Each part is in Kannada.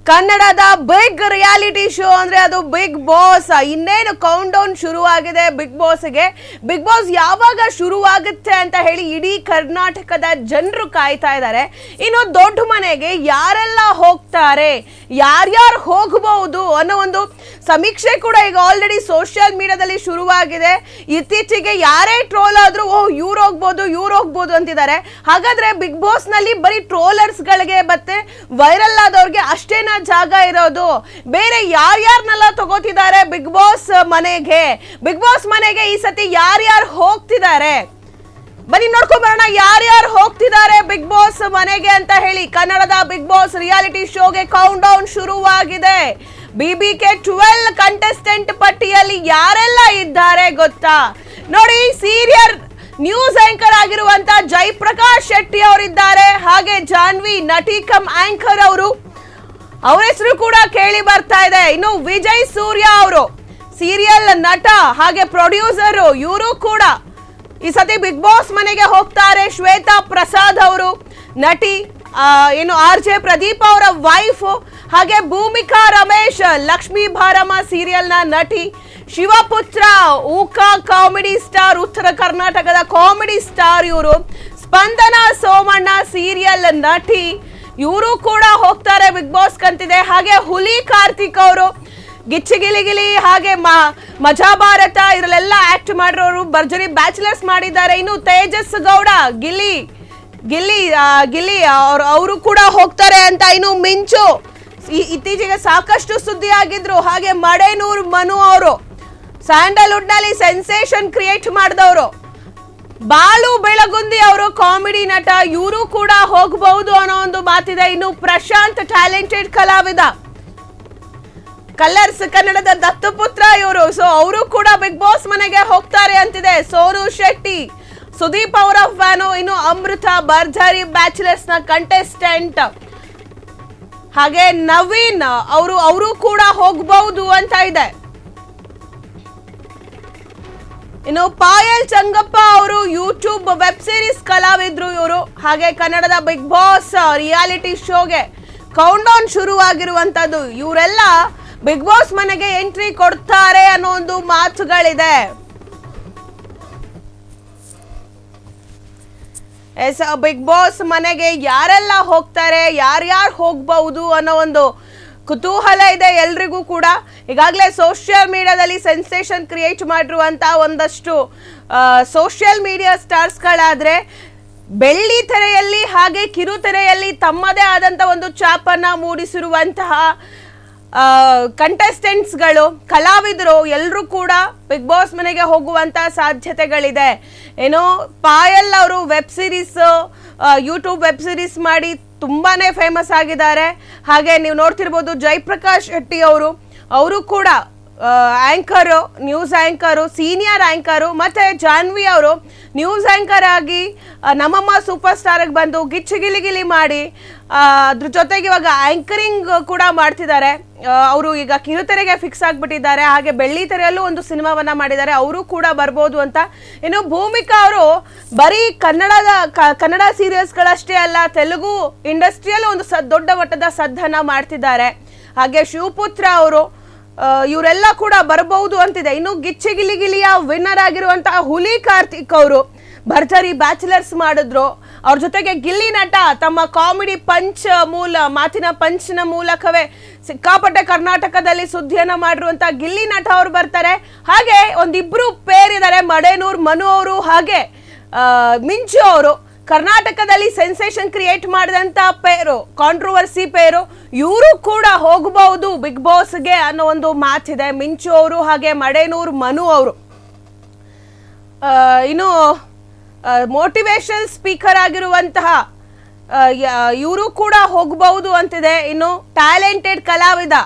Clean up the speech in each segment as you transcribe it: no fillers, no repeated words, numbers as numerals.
ಕನ್ನಡದ ಬಿಗ್ ರಿಯಾಲಿಟಿ ಶೋ ಅಂದ್ರೆ ಅದು ಬಿಗ್ ಬಾಸ್. ಇನ್ನೇನು ಕೌಂಟ್ ಡೌನ್ ಶುರುವಾಗಿದೆ ಬಿಗ್ ಬಾಸ್ಗೆ. ಬಿಗ್ ಬಾಸ್ ಯಾವಾಗ ಶುರುವಾಗುತ್ತೆ ಅಂತ ಹೇಳಿ ಇಡೀ ಕರ್ನಾಟಕದ ಜನರು ಕಾಯ್ತಾ ಇದ್ದಾರೆ. ಇನ್ನು ದೊಡ್ಡ ಮನೆಗೆ ಯಾರೆಲ್ಲ ಹೋಗ್ತಾರೆ, ಯಾರ್ಯಾರು ಹೋಗಬಹುದು ಅನ್ನೋ ಒಂದು ಸಮೀಕ್ಷೆ ಕೂಡ ಈಗ ಆಲ್ರೆಡಿ ಸೋಷಿಯಲ್ ಮೀಡಿಯಾದಲ್ಲಿ ಶುರುವಾಗಿದೆ. ಇತ್ತೀಚೆಗೆ ಯಾರೇ ಟ್ರೋಲ್ ಆದ್ರೂ ಇವ್ರು ಹೋಗ್ಬೋದು ಅಂತಿದ್ದಾರೆ. ಹಾಗಾದ್ರೆ ಬಿಗ್ ಬಾಸ್ ನಲ್ಲಿ ಬರೀ ಟ್ರೋಲರ್ಸ್ ಗಳಿಗೆ ಮತ್ತೆ ವೈರಲ್ ಆದವ್ರಿಗೆ ಅಷ್ಟೇನಾ ಜಾಗ ಇರೋದು? ಬೇರೆ ಯಾರ್ಯಾರನ್ನೆಲ್ಲ ತಗೋತಿದ್ದಾರೆ ಬಿಗ್ ಬಾಸ್ ಮನೆಗೆ? ಬಿಗ್ ಬಾಸ್ ಮನೆಗೆ ಈ ಸತಿ ಯಾರ್ಯಾರು ಹೋಗ್ತಿದ್ದಾರೆ ಬನ್ನಿ ನೋಡ್ಕೊಂಡ್ ಬರೋಣ. ಯಾರ್ಯಾರು ಹೋಗ್ತಿದ್ದಾರೆ ಬಿಗ್ ಬಾಸ್ ಮನೆಗೆ ಅಂತ ಹೇಳಿ. ಕನ್ನಡದ ಬಿಗ್ ಬಾಸ್ ರಿಯಾಲಿಟಿ ಶೋಗೆ ಕೌಂಟ್ ಡೌನ್ ಶುರುವಾಗಿದೆ. BBK 12 ಕಂಟೆಸ್ಟೆಂಟ್ ಪಟ್ಟಿಯಲ್ಲಿ ಯಾರೆಲ್ಲ ಇದ್ದಾರೆ ಗೊತ್ತಾ? ನೋಡಿ, ಸೀರಿಯಲ್ ನ್ಯೂಸ್ ಆಂಕರ್ ಆಗಿರುವಂತ ಜಯಪ್ರಕಾಶ್ ಶೆಟ್ಟಿ ಅವರಿದ್ದಾರೆ. ಹಾಗೆ ಜಾನ್ವಿ ನಟಿ ಕಮ್ ಆಂಕರ್ ಅವ್ರ ಹೆಸರು ಕೂಡ ಕೇಳಿ ಬರ್ತಾ ಇದೆ. ಇನ್ನು ವಿಜಯ್ ಸೂರ್ಯ ಅವರು ಸೀರಿಯಲ್ ನಟ ಹಾಗೆ ಪ್ರೊಡ್ಯೂಸರ್, ಇವರು ಕೂಡ ಈ ಸತಿ ಬಿಗ್ ಬಾಸ್ ಮನೆಗೆ ಹೋಗ್ತಾರೆ. ಶ್ವೇತಾ ಪ್ರಸಾದ್ ಅವರು ನಟಿ, ಏನು RJ ಪ್ರದೀಪ್ ಅವರ ವೈಫ್, ಹಾಗೆ ಭೂಮಿಕಾ ರಮೇಶ್ ಲಕ್ಷ್ಮೀ ಭಾರಮ ಸೀರಿಯಲ್ ನ ನಟಿ, ಶಿವಪುತ್ರ ಊಕಾ ಕಾಮಿಡಿ ಸ್ಟಾರ್, ಉತ್ತರ ಕರ್ನಾಟಕದ ಕಾಮಿಡಿ ಸ್ಟಾರ್ ಇವರು, ಸ್ಪಂದನ ಸೋಮಣ್ಣ ಸೀರಿಯಲ್ ನಟಿ, ಇವರು ಕೂಡ ಹೋಗ್ತಾರೆ ಬಿಗ್ ಬಾಸ್ ಕಂತಿದೆ. ಹಾಗೆ ಹುಲಿ ಕಾರ್ತಿಕ್ ಅವರು ಗಿಚ್ಚಿ ಗಿಲಿ ಹಾಗೆ ಮಜಾ ಭಾರತ ಇದರಲ್ಲೆಲ್ಲ ಆಕ್ಟ್ ಮಾಡಿರೋರು, ಭರ್ಜರಿ ಬ್ಯಾಚುಲರ್ಸ್ ಮಾಡಿದ್ದಾರೆ. ಇನ್ನು ತೇಜಸ್ ಗೌಡ ಗಿಲ್ಲಿ ಅವರು ಕೂಡ ಹೋಗ್ತಾರೆ ಅಂತ. ಇನ್ನು ಮಿಂಚು ಇತ್ತೀಚೆಗೆ ಸಾಕಷ್ಟು ಸುದ್ದಿ ಆಗಿದ್ರು. ಹಾಗೆ ಮಡೇನೂರ್ ಮನು ಅವರು ಸ್ಯಾಂಡಲ್ವುಡ್ ನಲ್ಲಿ ಸೆನ್ಸೇಷನ್ ಕ್ರಿಯೇಟ್ ಮಾಡಿದವರು. ಬಾಲು ಬೆಳಗುಂದಿ ಅವರು ಕಾಮಿಡಿ ನಟ, ಇವರು ಕೂಡ ಹೋಗಬಹುದು ಅನ್ನೋ ಒಂದು ಮಾತಿದೆ. ಇನ್ನು ಪ್ರಶಾಂತ್ ಟ್ಯಾಲೆಂಟೆಡ್ ಕಲಾವಿದ, ಕಲರ್ಸ್ ಕನ್ನಡದ ದತ್ತುಪುತ್ರ ಇವರು, ಸೊ ಅವರು ಕೂಡ ಬಿಗ್ ಬಾಸ್ ಮನೆಗೆ ಹೋಗ್ತಾರೆ ಅಂತಿದೆ. ಸೋನು ಶೆಟ್ಟಿ, ಸುದೀಪ್ ಅವರ ಫ್ಯಾನು. ಇನ್ನು ಅಮೃತ ಭರ್ಜರಿ ಬ್ಯಾಚುಲರ್ಸ್ ನ ಕಂಟೆಸ್ಟೆಂಟ್, ಹಾಗೆ ನವೀನ್ ಅವರು ಕೂಡ ಹೋಗಬಹುದು ಅಂತ ಇದೆ. ಇನ್ನು ಪಾಯಲ್ ಚಂಗಪ್ಪ ಅವರು ಯೂಟ್ಯೂಬ್ ವೆಬ್ ಸೀರೀಸ್ ಕಲಾವಿದ್ರು ಇವರು. ಹಾಗೆ ಕನ್ನಡದ ಬಿಗ್ ಬಾಸ್ ರಿಯಾಲಿಟಿ ಶೋಗೆ ಕೌಂಟ್ ಡೌನ್ ಶುರುವಾಗಿರುವಂತದ್ದು. ಇವರೆಲ್ಲ ಬಿಗ್ ಬಾಸ್ ಮನೆಗೆ ಎಂಟ್ರಿ ಕೊಡ್ತಾರೆ ಅನ್ನೋ ಒಂದು ಮಾತುಗಳಿದೆ. ಬಿಗ್ ಬಾಸ್ ಮನೆಗೆ ಯಾರೆಲ್ಲ ಹೋಗ್ತಾರೆ, ಯಾರ್ಯಾರು ಹೋಗಬಹುದು ಅನ್ನೋ ಒಂದು ಕುತೂಹಲ ಇದೆ ಎಲ್ರಿಗೂ ಕೂಡ. ಈಗಾಗಲೇ ಸೋಷಿಯಲ್ ಮೀಡಿಯಾದಲ್ಲಿ ಸೆನ್ಸೇಷನ್ ಕ್ರಿಯೇಟ್ ಮಾಡಿರುವಂತ ಒಂದಷ್ಟು ಸೋಷಿಯಲ್ ಮೀಡಿಯಾ ಸ್ಟಾರ್ಸ್ಗಳಾದ್ರೆ ಬೆಳ್ಳಿ ತೆರೆಯಲ್ಲಿ ಹಾಗೆ ಕಿರುತೆರೆಯಲ್ಲಿ ತಮ್ಮದೇ ಆದಂತ ಒಂದು ಛಾಪನ್ನ ಮೂಡಿಸಿರುವಂತಹ ಕಂಟೆಸ್ಟೆಂಟ್ಸ್ಗಳು, ಕಲಾವಿದರು ಎಲ್ಲರೂ ಕೂಡ ಬಿಗ್ ಬಾಸ್ ಮನೆಗೆ ಹೋಗುವಂತ ಸಾಧ್ಯತೆಗಳಿದೆ. ಏನೋ ಪಾಯಲ್ ಅವರು web series, YouTube web series ಮಾಡಿ ತುಂಬಾನೇ ಫೇಮಸ್ ಆಗಿದ್ದಾರೆ. ಹಾಗೆ ನೀವು ನೋಡ್ತಿರ್ಬೋದು ಜಯಪ್ರಕಾಶ್ ಶೆಟ್ಟಿ ಅವರು ಕೂಡ anchor, news anchor, senior anchor. ಮತ್ತೆ ಜಾನ್ವಿ ಅವರು ನ್ಯೂಸ್ ಆಂಕರ್ ಆಗಿ ನಮ್ಮಮ್ಮ ಸೂಪರ್ ಸ್ಟಾರ್ಗೆ ಬಂದು ಗಿಲಿ ಮಾಡಿ ಅದ್ರ ಜೊತೆಗೆ ಇವಾಗ ಆಂಕರಿಂಗ್ ಕೂಡ ಮಾಡ್ತಿದ್ದಾರೆ. ಅವರು ಈಗ ಕಿರುತೆರೆಗೆ ಫಿಕ್ಸ್ ಆಗಿಬಿಟ್ಟಿದ್ದಾರೆ. ಹಾಗೆ ಬೆಳ್ಳಿ ತೆರೆಯಲ್ಲೂ ಒಂದು ಸಿನಿಮಾವನ್ನ ಮಾಡಿದ್ದಾರೆ, ಅವರು ಕೂಡ ಬರ್ಬೋದು ಅಂತ. ಇನ್ನು ಭೂಮಿಕಾ ಅವರು ಬರೀ ಕನ್ನಡ ಸೀರಿಯಲ್ಸ್ಗಳಷ್ಟೇ ಅಲ್ಲ, ತೆಲುಗು ಇಂಡಸ್ಟ್ರಿಯಲ್ಲೂ ಒಂದು ದೊಡ್ಡ ಮಟ್ಟದ ಸದ್ದನ್ನ ಮಾಡ್ತಿದ್ದಾರೆ. ಹಾಗೆ ಶಿವಪುತ್ರ ಅವರು, ಇವರೆಲ್ಲ ಕೂಡ ಬರಬಹುದು ಅಂತಿದೆ. ಇನ್ನು ಗಿಚ್ಚಿ ಗಿಲಿಯ ವಿನ್ನರ್ ಆಗಿರುವಂತಹ ಹುಲಿ ಕಾರ್ತಿಕ್ ಅವರು ಭರ್ಜರಿ ಬ್ಯಾಚುಲರ್ಸ್ ಮಾಡಿದ್ರು. ಅವ್ರ ಜೊತೆಗೆ ಗಿಲ್ಲಿ ನಟ ತಮ್ಮ ಕಾಮಿಡಿ ಮಾತಿನ ಪಂಚ್ನ ಮೂಲಕವೇ ಸಿಕ್ಕಾಪಟ್ಟೆ ಕರ್ನಾಟಕದಲ್ಲಿ ಸುದ್ದಿಯನ್ನ ಮಾಡಿರುವಂತ ಗಿಲ್ಲಿ ನಟ ಅವರು ಬರ್ತಾರೆ. ಹಾಗೆ ಒಂದಿಬ್ರು ಪೇರಿದ್ದಾರೆ, ಮಡೇನೂರ್ ಮನು ಅವರು ಹಾಗೆ ಮಿಂಚು ಅವರು. ಕರ್ನಾಟಕದಲ್ಲಿ ಸೆನ್ಸೇಷನ್ ಕ್ರಿಯೇಟ್ ಮಾಡಿದಂತ ಪೇರು, ಕಾಂಟ್ರವರ್ಸಿ ಪೇರು, ಇವರು ಕೂಡ ಹೋಗಬಹುದು ಬಿಗ್ ಬಾಸ್ಗೆ ಅನ್ನೋ ಒಂದು ಮಾತಿದೆ. ಮಿಂಚು ಅವರು ಹಾಗೆ ಮಡೇನೂರ್ ಮನು ಅವರು. ಇನ್ನು ಮೋಟಿವೇಶನ್ ಸ್ಪೀಕರ್ ಆಗಿರುವಂತಹ ಇವರು ಕೂಡ ಹೋಗಬಹುದು ಅಂತಿದೆ. ಇನ್ನು ಟ್ಯಾಲೆಂಟೆಡ್ ಕಲಾವಿದ,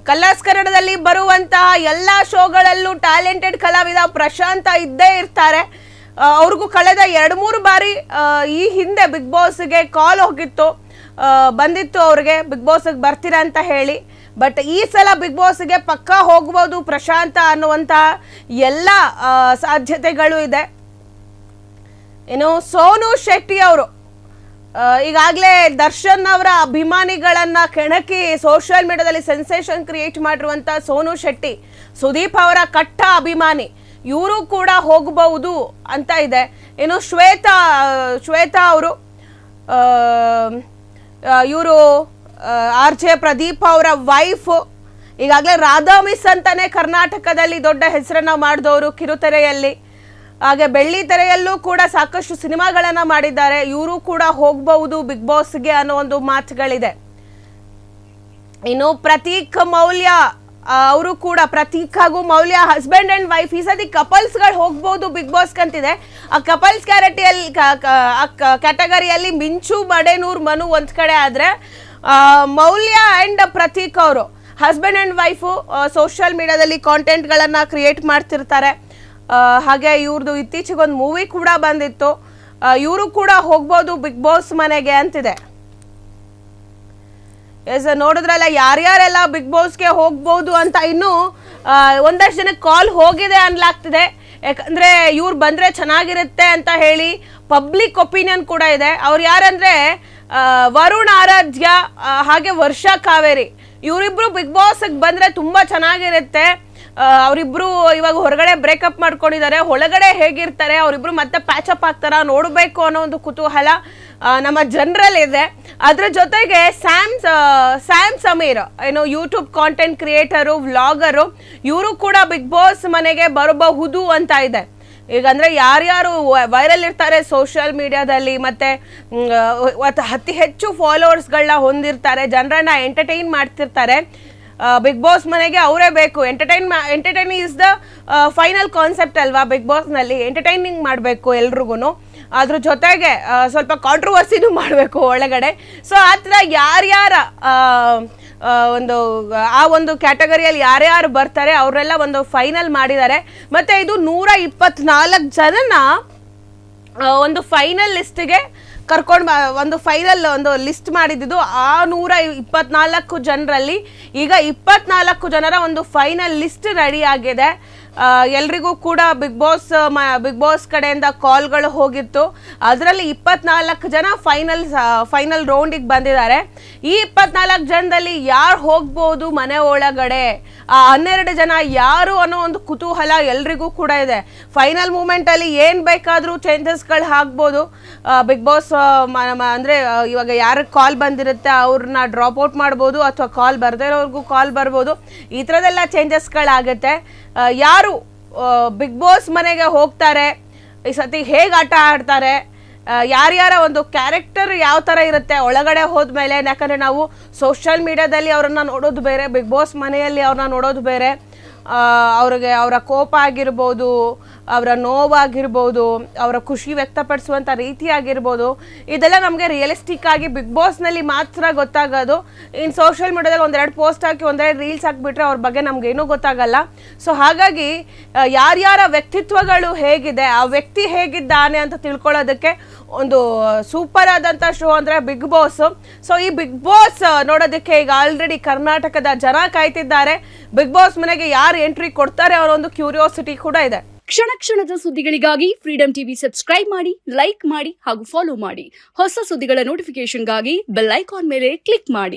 ಕಲರ್ಸ್ ಕನ್ನಡದಲ್ಲಿ ಬರುವಂತಹ ಎಲ್ಲಾ ಶೋಗಳಲ್ಲೂ ಟ್ಯಾಲೆಂಟೆಡ್ ಕಲಾವಿದ ಪ್ರಶಾಂತ ಇದ್ದೇ ಇರ್ತಾರೆ. ಅವ್ರಿಗೂ ಕಳೆದ 2-3 ಬಾರಿ ಈ ಹಿಂದೆ ಬಿಗ್ ಬಾಸ್ಗೆ ಕಾಲ್ ಬಂದಿತ್ತು ಅವ್ರಿಗೆ ಬಿಗ್ ಬಾಸ್ಗೆ ಬರ್ತೀರಾ ಅಂತ ಹೇಳಿ. ಬಟ್ ಈ ಸಲ ಬಿಗ್ ಬಾಸ್ಗೆ ಪಕ್ಕಾ ಹೋಗಬಹುದು ಪ್ರಶಾಂತ ಅನ್ನುವಂತ ಎಲ್ಲ ಸಾಧ್ಯತೆಗಳು ಇದೆ. ಇನ್ನು ಸೋನು ಶೆಟ್ಟಿ ಅವರು ಈಗಾಗಲೇ ದರ್ಶನ್ ಅವರ ಅಭಿಮಾನಿಗಳನ್ನ ಕೆಣಕಿ ಸೋಷಿಯಲ್ ಮೀಡಿಯಾದಲ್ಲಿ ಸೆನ್ಸೇಷನ್ ಕ್ರಿಯೇಟ್ ಮಾಡಿರುವಂತ ಸೋನು ಶೆಟ್ಟಿ ಸುದೀಪ್ ಅವರ ಕಟ್ಟ ಅಭಿಮಾನಿ, ಇವರು ಕೂಡ ಹೋಗಬಹುದು ಅಂತ ಇದೆ. ಇನ್ನು ಶ್ವೇತಾ ಅವರು ಇವರು RJ ಪ್ರದೀಪ್ ಅವರ ವೈಫ್, ಈಗಾಗಲೇ ರಾಧಾ ಮಿಸ್ ಅಂತಾನೆ ಕರ್ನಾಟಕದಲ್ಲಿ ದೊಡ್ಡ ಹೆಸರನ್ನ ಮಾಡಿದವರು ಕಿರುತೆರೆಯಲ್ಲಿ, ಹಾಗೆ ಬೆಳ್ಳಿ ತೆರೆಯಲ್ಲೂ ಕೂಡ ಸಾಕಷ್ಟು ಸಿನಿಮಾಗಳನ್ನ ಮಾಡಿದ್ದಾರೆ. ಇವರು ಕೂಡ ಹೋಗಬಹುದು ಬಿಗ್ ಬಾಸ್ಗೆ ಅನ್ನೋ ಒಂದು ಮಾತುಗಳಿದೆ. ಇನ್ನು ಪ್ರತೀಕ್ ಮೌಲ್ಯ ಅವರು ಕೂಡ, ಪ್ರತೀಕ್ ಹಾಗೂ ಮೌಲ್ಯ ಹಸ್ಬೆಂಡ್ ಅಂಡ್ ವೈಫ್, ಈ ಸತಿ ಕಪಲ್ಸ್ಗಳು ಹೋಗ್ಬಹುದು ಬಿಗ್ ಬಾಸ್ ಅಂತಿದೆ. ಆ ಕಪಲ್ಸ್ ಕ್ಯಾಟಗರಿಯಲ್ಲಿ ಮಿಂಚು ಮಡೇನೂರ್ ಮನು ಒಂದ್ ಕಡೆ ಆದ್ರೆ ಮೌಲ್ಯ ಅಂಡ್ ಪ್ರತೀಕ್ ಅವರು ಹಸ್ಬೆಂಡ್ ಅಂಡ್ ವೈಫು ಸೋಷಿಯಲ್ ಮೀಡಿಯಾದಲ್ಲಿ ಕಾಂಟೆಂಟ್ಗಳನ್ನ ಕ್ರಿಯೇಟ್ ಮಾಡ್ತಿರ್ತಾರೆ. ಹಾಗೆ ಇವ್ರದ್ದು ಇತ್ತೀಚೆಗೊಂದು ಮೂವಿ ಕೂಡ ಬಂದಿತ್ತು. ಇವರು ಕೂಡ ಹೋಗ್ಬೋದು ಬಿಗ್ ಬಾಸ್ ಮನೆಗೆ ಅಂತಿದೆ. ಎಸ್, ನೋಡಿದ್ರಲ್ಲ ಯಾರ್ಯಾರೆಲ್ಲ ಬಿಗ್ ಬಾಸ್ಗೆ ಹೋಗ್ಬೋದು ಅಂತ. ಇನ್ನು ಒಂದಷ್ಟು ಜನಕ್ಕೆ ಕಾಲ್ ಹೋಗಿದೆ ಅನ್ಲಾಗ್ತಿದೆ. ಯಾಕಂದ್ರೆ ಇವ್ರು ಬಂದ್ರೆ ಚೆನ್ನಾಗಿರುತ್ತೆ ಅಂತ ಹೇಳಿ ಪಬ್ಲಿಕ್ ಒಪಿನಿಯನ್ ಕೂಡ ಇದೆ. ಅವ್ರು ಯಾರಂದ್ರೆ ವರುಣ್ ಆರಾಧ್ಯ ಹಾಗೆ ವರ್ಷಾ ಕಾವೇರಿ, ಇವರಿಬ್ರು ಬಿಗ್ ಬಾಸ್ ಬಂದ್ರೆ ತುಂಬಾ ಚೆನ್ನಾಗಿರುತ್ತೆ. ಅವರಿಬ್ರು ಇವಾಗ ಹೊರಗಡೆ ಬ್ರೇಕಪ್ ಮಾಡ್ಕೊಂಡಿದ್ದಾರೆ, ಒಳಗಡೆ ಹೇಗಿರ್ತಾರೆ ಅವರಿಬ್ರು ಮತ್ತೆ ಪ್ಯಾಚಪ್ ಆಗ್ತಾರ ನೋಡಬೇಕು ಅನ್ನೋ ಒಂದು ಕುತೂಹಲ ನಮ್ಮ ಜನರಲ್ಲಿ ಇದೆ. ಅದ್ರ ಜೊತೆಗೆ ಸ್ಯಾಮ್ ಸಮೀರ್ ಏನು ಯೂಟ್ಯೂಬ್ ಕಾಂಟೆಂಟ್ ಕ್ರಿಯೇಟರು, ವ್ಲಾಗರು, ಇವರು ಕೂಡ ಬಿಗ್ ಬಾಸ್ ಮನೆಗೆ ಬರಬಹುದು ಅಂತ ಇದೆ. ಈಗಂದ್ರೆ ಯಾರ್ಯಾರು ವೈರಲ್ ಇರ್ತಾರೆ ಸೋಷಿಯಲ್ ಮೀಡಿಯಾದಲ್ಲಿ, ಮತ್ತೆ ಅತಿ ಹೆಚ್ಚು ಫಾಲೋವರ್ಸ್ಗಳನ್ನ ಹೊಂದಿರ್ತಾರೆ, ಜನರನ್ನ ಎಂಟರ್ಟೈನ್ ಮಾಡ್ತಿರ್ತಾರೆ, ಬಿಗ್ ಬಾಸ್ ಮನೆಗೆ ಅವರೇ ಬೇಕು. Entertain is the final concept ಅಲ್ವಾ ಬಿಗ್ ಬಾಸ್ ನಲ್ಲಿ, ಎಂಟರ್ಟೈನಿಂಗ್ ಮಾಡಬೇಕು ಎಲ್ರಿಗೂ. ಅದ್ರ ಜೊತೆಗೆ ಸ್ವಲ್ಪ ಕಾಂಟ್ರವರ್ಸಿನೂ ಮಾಡಬೇಕು ಒಳಗಡೆ. ಸೊ ಆ ಥರ ಯಾರ್ಯಾರ ಒಂದು ಕ್ಯಾಟಗರಿಯಲ್ಲಿ ಯಾರ್ಯಾರು ಬರ್ತಾರೆ ಅವರೆಲ್ಲ ಒಂದು ಫೈನಲ್ ಮಾಡಿದ್ದಾರೆ. ಮತ್ತೆ ಇದು 124 ಜನನ ಒಂದು ಫೈನಲ್ ಲಿಸ್ಟ್ಗೆ ಕರ್ಕೊಂಡು ಒಂದು ಲಿಸ್ಟ್ ಮಾಡಿದ್ದು. ಆ 124 ಜನರಲ್ಲಿ ಈಗ 24 ಜನರ ಒಂದು ಫೈನಲ್ ಲಿಸ್ಟ್ ರೆಡಿ ಆಗಿದೆ. ಎಲ್ರಿಗೂ ಕೂಡ ಬಿಗ್ ಬಾಸ್ ಕಡೆಯಿಂದ ಕಾಲ್ಗಳು ಹೋಗಿತ್ತು. ಅದರಲ್ಲಿ 24 ಜನ ಫೈನಲ್ ರೌಂಡಿಗೆ ಬಂದಿದ್ದಾರೆ. ಈ 24 ಜನದಲ್ಲಿ ಯಾರು ಹೋಗ್ಬೋದು ಮನೆ ಒಳಗಡೆ, ಆ 12 ಜನ ಯಾರು ಅನ್ನೋ ಒಂದು ಕುತೂಹಲ ಎಲ್ರಿಗೂ ಕೂಡ ಇದೆ. ಫೈನಲ್ ಮೂಮೆಂಟ್ ಅಲ್ಲಿ ಏನ್ ಬೇಕಾದ್ರೂ ಚೇಂಜಸ್ಗಳು ಆಗ್ಬೋದು. ಬಿಗ್ ಬಾಸ್ ಅಂದ್ರೆ ಇವಾಗ ಯಾರ ಕಾಲ್ ಬಂದಿರುತ್ತೆ ಅವ್ರನ್ನ ಡ್ರಾಪ್ ಔಟ್ ಮಾಡ್ಬೋದು, ಅಥವಾ ಕಾಲ್ ಬರ್ದೇ ಇರೋರ್ಗೂ ಕಾಲ್ ಬರ್ಬೋದು. ಈ ಥರದೆಲ್ಲ ಚೇಂಜಸ್ಗಳಾಗುತ್ತೆ. ಯಾರು ಬಿಗ್ ಬಾಸ್ ಮನೆಗೆ ಹೋಗ್ತಾರೆ, ಈ ಸತಿ ಹೇಗೆ ಆಟ ಆಡ್ತಾರೆ, ಯಾರ್ಯಾರ ಒಂದು ಕ್ಯಾರೆಕ್ಟರ್ ಯಾವ ಥರ ಇರುತ್ತೆ ಒಳಗಡೆ ಹೋದ್ಮೇಲೆ. ಯಾಕಂದರೆ ನಾವು ಸೋಷಿಯಲ್ ಮೀಡಿಯಾದಲ್ಲಿ ಅವ್ರನ್ನ ನೋಡೋದು ಬೇರೆ, ಬಿಗ್ ಬಾಸ್ ಮನೆಯಲ್ಲಿ ಅವ್ರನ್ನ ನೋಡೋದು ಬೇರೆ. ಅವರ ಕೋಪ ಆಗಿರ್ಬೋದು, ಅವರ ನೋವಾಗಿರ್ಬೋದು, ಅವರ ಖುಷಿ ವ್ಯಕ್ತಪಡಿಸುವಂಥ ರೀತಿ ಆಗಿರ್ಬೋದು, ಇದೆಲ್ಲ ನಮಗೆ ರಿಯಲಿಸ್ಟಿಕ್ ಆಗಿ ಬಿಗ್ ಬಾಸ್ನಲ್ಲಿ ಮಾತ್ರ ಗೊತ್ತಾಗೋದು. ಇನ್ನು ಸೋಷಿಯಲ್ ಮೀಡಿಯಾದಲ್ಲಿ ಒಂದೆರಡು ಪೋಸ್ಟ್ ಹಾಕಿ ಒಂದೆರಡು ರೀಲ್ಸ್ ಹಾಕಿಬಿಟ್ರೆ ಅವ್ರ ಬಗ್ಗೆ ನಮಗೇನೂ ಗೊತ್ತಾಗಲ್ಲ. ಸೊ ಹಾಗಾಗಿ ಯಾರ್ಯಾರ ವ್ಯಕ್ತಿತ್ವಗಳು ಹೇಗಿದೆ, ಆ ವ್ಯಕ್ತಿ ಹೇಗಿದ್ದಾನೆ ಅಂತ ತಿಳ್ಕೊಳ್ಳೋದಕ್ಕೆ ಒಂದು ಸೂಪರ್ ಆದಂಥ ಶೋ ಅಂದರೆ ಬಿಗ್ ಬಾಸ್. ಸೊ ಈ ಬಿಗ್ ಬಾಸ್ ನೋಡೋದಕ್ಕೆ ಈಗ ಆಲ್ರೆಡಿ ಕರ್ನಾಟಕದ ಜನ ಕಾಯ್ತಿದ್ದಾರೆ. ಬಿಗ್ ಬಾಸ್ ಮನೆಗೆ ಯಾರು ಎಂಟ್ರಿ ಕೊಡ್ತಾರೆ ಅವರ ಒಂದು ಕ್ಯೂರಿಯಾಸಿಟಿ ಕೂಡ ಇದೆ. ಕ್ಷಣ ಕ್ಷಣದ ಸುದ್ದಿಗಳಿಗಾಗಿ ಫ್ರೀಡಂ ಟಿವಿ ಸಬ್ಸ್ಕ್ರೈಬ್ ಮಾಡಿ, ಲೈಕ್ ಮಾಡಿ ಹಾಗೂ ಫಾಲೋ ಮಾಡಿ. ಹೊಸ ಸುದ್ದಿಗಳ ನೋಟಿಫಿಕೇಶನ್ಗಾಗಿ ಬೆಲ್ ಐಕಾನ್ ಮೇಲೆ ಕ್ಲಿಕ್ ಮಾಡಿ.